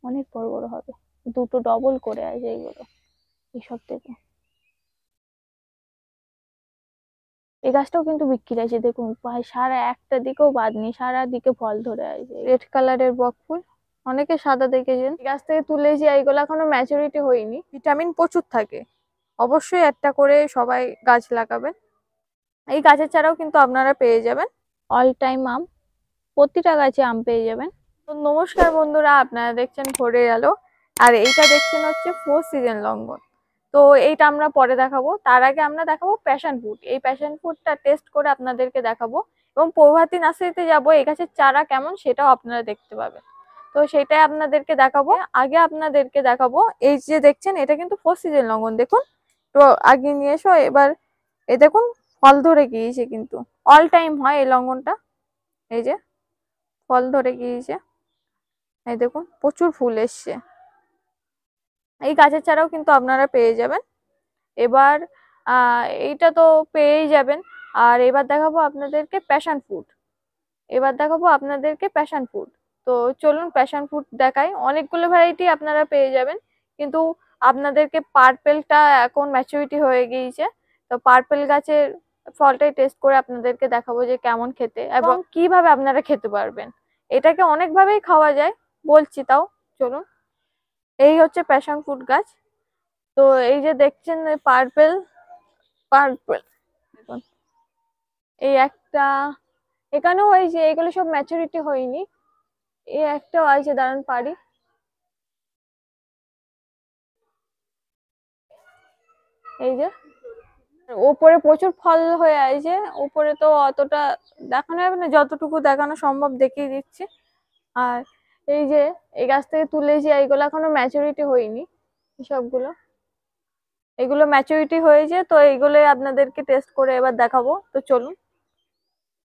অনেক বড় বড় হবে, দুটো ডবল করে আছে এইগুলো। এইসব থেকে এই গাছটাও কিন্তু বিক্রি আছে, দেখুন প্রায় সারা একটা দিকেও বাদ নেই, সারা দিকে ফল ধরে আছে। রেড কালারের বক ফুল, অনেকে সাদা দেখেছেন। এই গাছ থেকে তুলেছি, এইগুলো এখনো ম্যাচুরিটি হয়নি। ভিটামিন প্রচুর থাকে, অবশ্যই একটা করে সবাই গাছ লাগাবেন। এই গাছের চারাও কিন্তু আপনারা পেয়ে যাবেন। অল টাইম আম, প্রতিটা গাছে আম পেয়ে যাবেন। তো নমস্কার বন্ধুরা, আপনারা দেখছেন ভোরের আলো, আর এইটা দেখছেন হচ্ছে 4 সিজন লঙ্ঘন। তো এইটা আমরা পরে দেখাবো, তার আগে আমরা দেখাবো প্যাশন ফ্রুট। এই প্যাশন ফ্রুটটা টেস্ট করে আপনাদেরকে দেখাবো, এবং প্রভাতী নার্সারিতে যাবো, এই গাছের চারা কেমন সেটাও আপনারা দেখতে পাবেন। তো সেটাই আপনাদেরকে দেখাবো। আগে আপনাদেরকে দেখাবো, এই যে দেখছেন এটা কিন্তু 4 সিজন লঙ্ঘন, দেখুন। তো আগে নিয়ে এসো এবার। এই দেখুন ফল ধরে গিয়েছে, কিন্তু অল টাইম হয় এই লঙ্ঘনটা। এই যে ফল ধরে গিয়েছে, এই দেখুন প্রচুর ফুল এসছে। এই গাছের চারাও কিন্তু আপনারা পেয়ে যাবেন। এবার এইটা তো পেয়েই যাবেন। আর এবার দেখাবো আপনাদেরকে প্যাশন ফ্রুট। তো চলুন প্যাশন ফ্রুট দেখাই। অনেকগুলো ভ্যারাইটি আপনারা পেয়ে যাবেন, কিন্তু আপনাদেরকে পার্পেলটা এখন ম্যাচুরিটি হয়ে গিয়েছে। তো পার্পেল গাছের ফলটাই টেস্ট করে আপনাদেরকে দেখাবো যে কেমন খেতে এবং কিভাবে আপনারা খেতে পারবেন। এটাকে অনেকভাবেই খাওয়া যায়, বলছি তাও। চলুন, এই হচ্ছে প্যাশন ফ্রুট গাছ। তো এই যে দেখছেন পার্পেল পার্পেল, দেখুন এই একটা এখানেও হয়েছে, এগুলো সব ম্যাচুরিটি হয়নি। এই একটাও আছে, দাঁড়ান পারি। এই যে উপরে প্রচুর ফল হয়ে আছে, উপরে তো অতটা দেখানো যাবে না, যতটুকু দেখানো সম্ভব দেখিয়ে দিচ্ছি। আর এই যে এই গাছ থেকে তুলেছি, এইগুলো এখনো ম্যাচুরিটি হয়নি। সবগুলো এগুলো ম্যাচুরিটি হয়েছে, তো এইগুলোই আপনাদেরকে টেস্ট করে এবার দেখাবো। তো চলুন,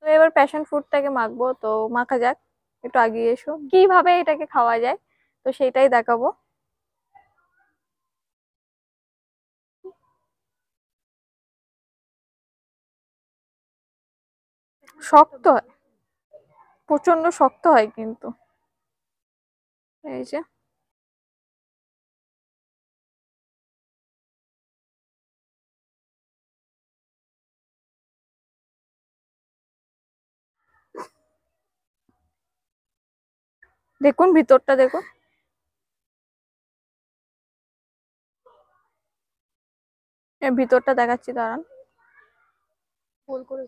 তো এবার প্যাশন ফ্রুটটাকে মাখবো, তো মাখা যাক। একটু আগিয়ে এসো, কিভাবে এটাকে খাওয়া যায় তো সেটাই দেখাবো। শক্ত হয়, প্রচন্ড শক্ত হয় কিন্তু। এই যে দেখুন ভিতরটা দেখুন। এর ভিতরটা দেখাচ্ছি, দাঁড়ান। গোল করে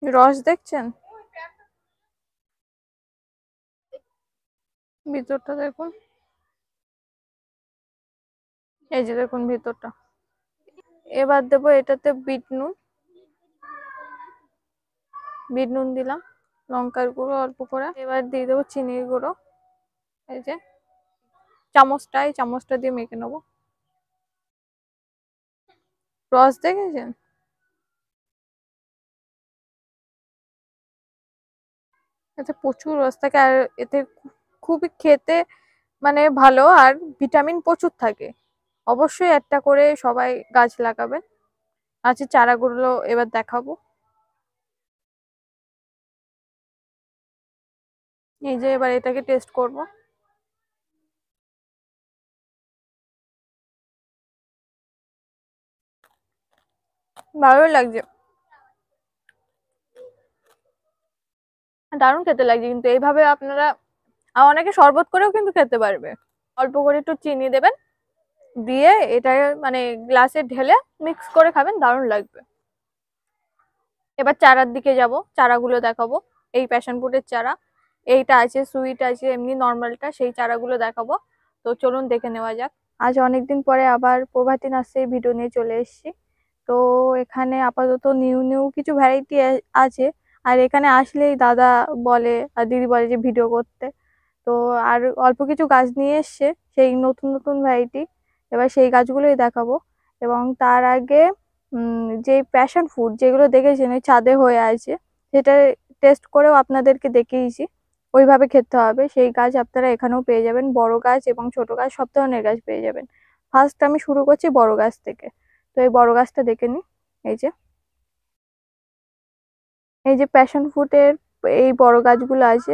রস দেখছেন, ভিতরটা দেখুন। এই যে দেখুন ভিতরটা। এবার দেবো এটাতে বিট নুন দিলাম, লঙ্কার গুঁড়ো অল্প করে। এবার দিয়ে দেবো চিনির গুঁড়ো। এই যে এই চামচটা দিয়ে মেখে নেবো। রস দেখেছেন, এতে প্রচুর রস থাকে, আর এতে খুবই খেতে মানে ভালো, আর ভিটামিন প্রচুর থাকে। অবশ্যই একটা করে সবাই গাছ লাগাবেন। গাছের চারাগুলো এবার দেখাবো। এই যে এবার এটাকে টেস্ট করব। ভালো লাগছে, দারুণ খেতে লাগছে কিন্তু। এইভাবে আপনারা অনেকে শরবত করেও কিন্তু খেতে পারবে। অল্প করে একটু চিনি দেবেন, দিয়ে এটা মানে গ্লাসে ঢেলে মিক্স করে খাবেন, দারুণ লাগবে। এবার চারার দিকে যাব, চারাগুলো দেখাবো। এই প্যাশন ফ্রুটের চারা, এইটা আছে সুইট আছে, এমনি নর্মালটা, সেই চারাগুলো দেখাবো। তো চলুন দেখে নেওয়া যাক। আজ অনেকদিন পরে আবার প্রভাতী নার্সারি ভিডিও নিয়ে চলে এসেছি। তো এখানে আপাতত নিউ নিউ কিছু ভ্যারাইটি আছে। আর এখানে আসলেই দাদা বলে আর দিদি বলে যে ভিডিও করতে। তো আর অল্প কিছু গাছ নিয়ে এসছে, সেই নতুন নতুন ভ্যারাইটি। এবার সেই গাছগুলোই দেখাবো। এবং তার আগে যে প্যাশন ফ্রুট যেগুলো দেখেছেন ওই ছাদে হয়ে আছে, সেটা টেস্ট করেও আপনাদেরকে দেখিয়েছি। ওইভাবে খেতে হবে, সেই গাছ আপনারা এখানেও পেয়ে যাবেন। বড় গাছ এবং ছোট গাছ সব ধরনের গাছ পেয়ে যাবেন। ফার্স্ট আমি শুরু করছি বড় গাছ থেকে। তো এই বড় গাছটা দেখে নিই। এই যে এই যে প্যাশন ফ্রুটের এই বড় গাছগুলো আছে,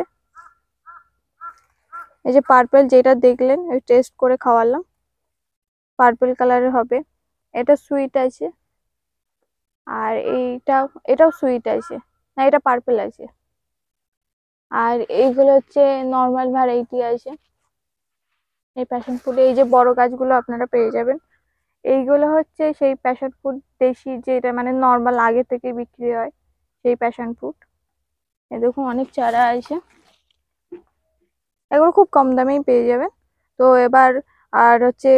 এই যে পার্পেল যেটা দেখলেন ওই টেস্ট করে খাওয়ালাম, পার্পেল কালারের হবে। এটা সুইট আছে, আর এটাও সুইট আছে, না এটা পার্পেল আছে। আর এইগুলো হচ্ছে নর্মাল ভ্যারাইটি আছে। এই প্যাশন ফ্রুট এই যে বড় গাছগুলো আপনারা পেয়ে যাবেন। এইগুলো হচ্ছে সেই প্যাশন ফ্রুট দেশি, যেটা মানে নর্মাল আগে থেকে বিক্রি হয় সেই প্যাশন ফ্রুট। এই দেখুন অনেক চারা আছে, এগুলো খুব কম দামেই পেয়ে যাবেন। তো এবার আর হচ্ছে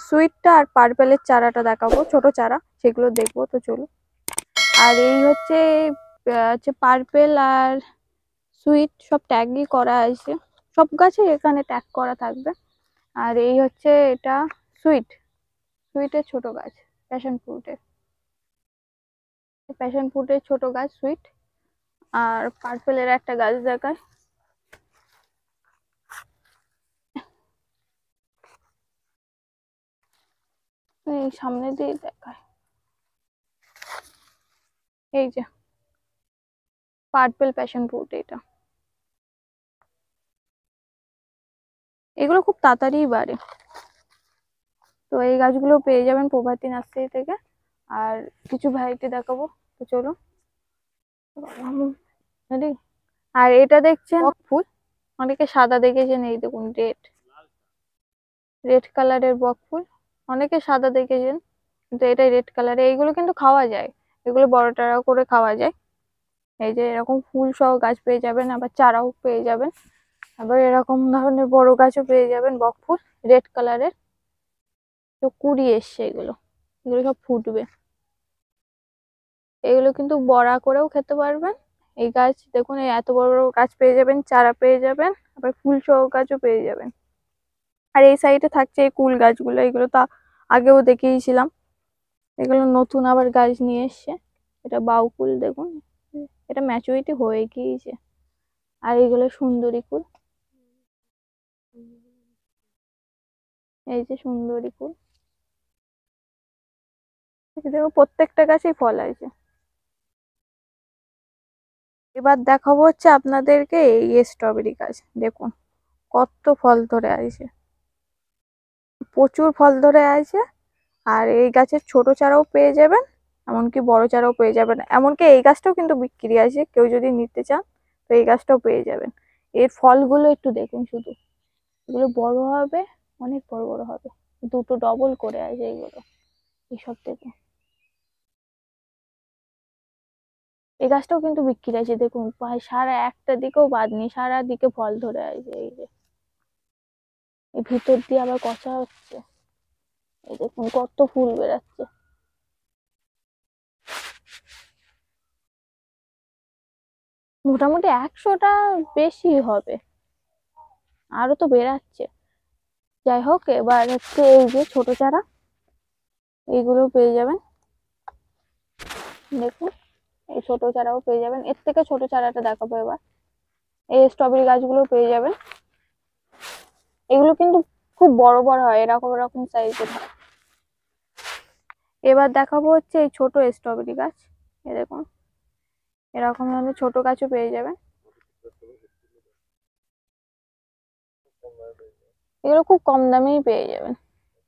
সুইটটা আর পার্পেলের চারাটা দেখাবো, ছোট চারা সেগুলো দেখবো, তো চলো। আর এই হচ্ছে পার্পেল আর সুইট সব ট্যাগই করা আছে, সব গাছে এখানে ট্যাগ করা থাকবে। আর এই হচ্ছে এটা সুইটের ছোট গাছ, প্যাশন ফ্রুটের ছোট গাছ সুইট। আর পার্পেলের একটা গাছ দেখায়, এই সামনে দিয়ে দেখায়, এই যে পার্পেল প্যাশন ফ্রুট। এগুলো খুব তাড়াতাড়ি বাড়ে। তো এই গাছগুলো পেয়ে যাবেন প্রভাতী নার্সারি থেকে। আর কিছু ভ্যারাইটি দেখাবো, তো চলো। Ready? আর এটা দেখছেন বক ফুল, অনেকে সাদা দেখেছেন, এই দেখুন রেড কালারের বক ফুল, অনেকে সাদা দেখেছেন কিন্তু এটা রেড কালারের। এইগুলো কিন্তু খাওয়া যায়, এগুলো বড় টাড়া করে খাওয়া যায়। এই যে এরকম ফুল সহ গাছ পেয়ে যাবেন, আবার চারাও পেয়ে যাবেন, আবার এরকম ধরনের বড় গাছও পেয়ে যাবেন বক ফুল রেড কালারের। তো কুড়ি এসছে এগুলো, এগুলো সব ফুটবে। এগুলো কিন্তু বড়া করেও খেতে পারবেন। এই গাছ দেখুন, এই এত বড় বড় গাছ পেয়ে যাবেন, চারা পেয়ে যাবেন, আবার ফুল সহ গাছও পেয়ে যাবেন। আর এই সাইডে থাকছে এই কুল গাছগুলো, এগুলো তো আগেও দেখিয়েছিলাম, এগুলো নতুন আবার গাছ নিয়ে এসছে। এটা বাউকুল দেখুন, এটা ম্যাচুরিটি হয়ে গিয়েছে। আর এগুলো সুন্দরী কুল, এই যে সুন্দরী কুল, দেখো প্রত্যেকটা গাছেই ফল আছে। এবার দেখাবো হচ্ছে আপনাদেরকে এই স্ট্রবেরি গাছ, দেখুন কত ফল ধরে আছে, প্রচুর ফল ধরে আছে। আর এই গাছের ছোট চারাও পেয়ে যাবেন, এমনকি বড় চারাও পেয়ে যাবেন, এমনকি এই গাছটাও কিন্তু বিক্রি আছে, কেউ যদি নিতে চান তো এই গাছটাও পেয়ে যাবেন। এর ফলগুলো একটু দেখুন শুধু, এগুলো বড় হবে, অনেক বড় বড় হবে, দুটো ডবল করে আছে এইগুলো, এইসব দেখুন। এই গাছটাও কিন্তু বিক্রি আছে, দেখুন প্রায় সারা একটা দিকেও বাদ নেই, সারা দিকে ফল ধরে আছে। এই যে এই ভিতর দিয়ে আবার কষা হচ্ছে, এই দেখুন কত ফুল বেরাচ্ছে। মোটামুটি 100টা বেশি হবে, আরো তো বেরাচ্ছে। যাই হোক, এবার হচ্ছে এই যে ছোট চারা, এইগুলো পেয়ে যাবেন, দেখুন এই ছোট চারাও পেয়ে যাবেন। এর থেকে ছোট চারাটা দেখাবো এবার, এই স্ট্রবেরি গাছগুলো পেয়ে যাবেন। এগুলো কিন্তু খুব বড় বড় হয়, এরকম এরকম সাইজের হয়। এবার দেখাবো হচ্ছে এই ছোট স্ট্রবেরি গাছ, এই দেখুন এরকম ধরনের ছোট গাছও পেয়ে যাবেন। এগুলো খুব কম দামেই পেয়ে যাবেন,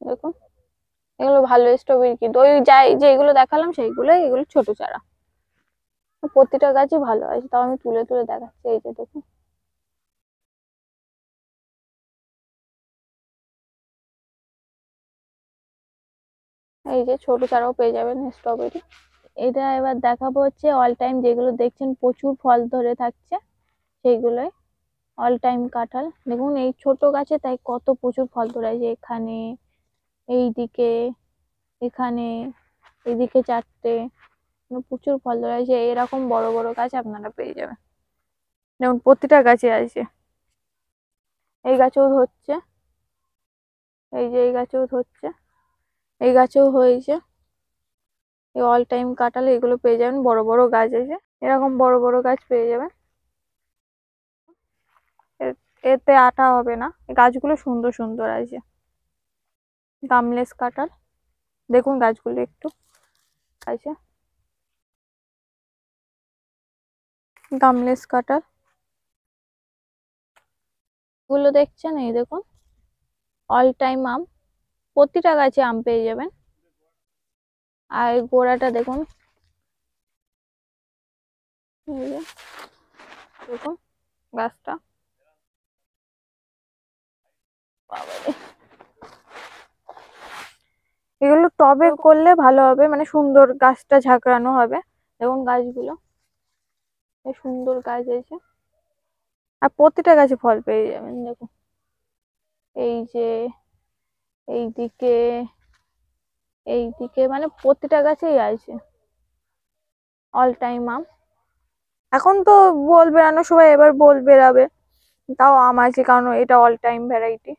দেখুন এগুলো ভালো স্ট্রবেরি, কিন্তু ওই যাই যেগুলো দেখালাম সেইগুলোই, এগুলো ছোট চারা। প্রতিটা গাছই ভালো আছে, তাও আমি তুলে তুলে দেখাচ্ছি, এই যে দেখুন। এই যে ছোট চারাও পেয়ে যাবেন স্ট্রবেরি। এটা এবার দেখাবো হচ্ছে অল টাইম, যেগুলো দেখছেন প্রচুর ফল ধরে থাকছে সেইগুলোই অল টাইম কাঁঠাল। দেখুন এই ছোট গাছে তাই কত প্রচুর ফল ধরে আছে, এখানে, এইদিকে, এখানে, এদিকে চারটে, প্রচুর ফল ধরে আছে। এরকম বড় বড় গাছ আপনারা পেয়ে যাবেন, যেমন প্রতিটা গাছে আছে। এই গাছেও ধরছে, এই যে এই গাছেও ধরছে, এই গাছেও হয়েছে। এই অল টাইম কাঁঠাল, এগুলো পেয়ে যাবেন, বড় বড় গাছ আছে, এরকম বড় বড় গাছ পেয়ে যাবেন। এতে আঠা হবে না, এই গাছগুলো সুন্দর সুন্দর আছে। গামলেস কাঁঠাল, দেখুন গাছগুলো একটু আছে। গামলেস কাটার গুলো দেখছেন, এই দেখুন অল টাইম আম, প্রতিটা গাছে আম পেয়ে যাবেন। আর এই গোড়াটা দেখুন, এই যে দেখুন গাছটা, বাবারে। এগুলো টবে করলে ভালো হবে, মানে সুন্দর গাছটা ঝাঁকড়ানো হবে। দেখুন গাছগুলো বেশ সুন্দর গাছ আছে, আর প্রতিটা গাছে ফল পেয়ে যাবেন। দেখুন এই যে এইদিকে, এইদিকে, মানে প্রতিটা গাছেই আছে অল টাইম আম। এখন তো বোল বেরানোর সময়, এবার বোল বেরাবে, তাও আম আছে কারণ এটা অল টাইম ভ্যারাইটি।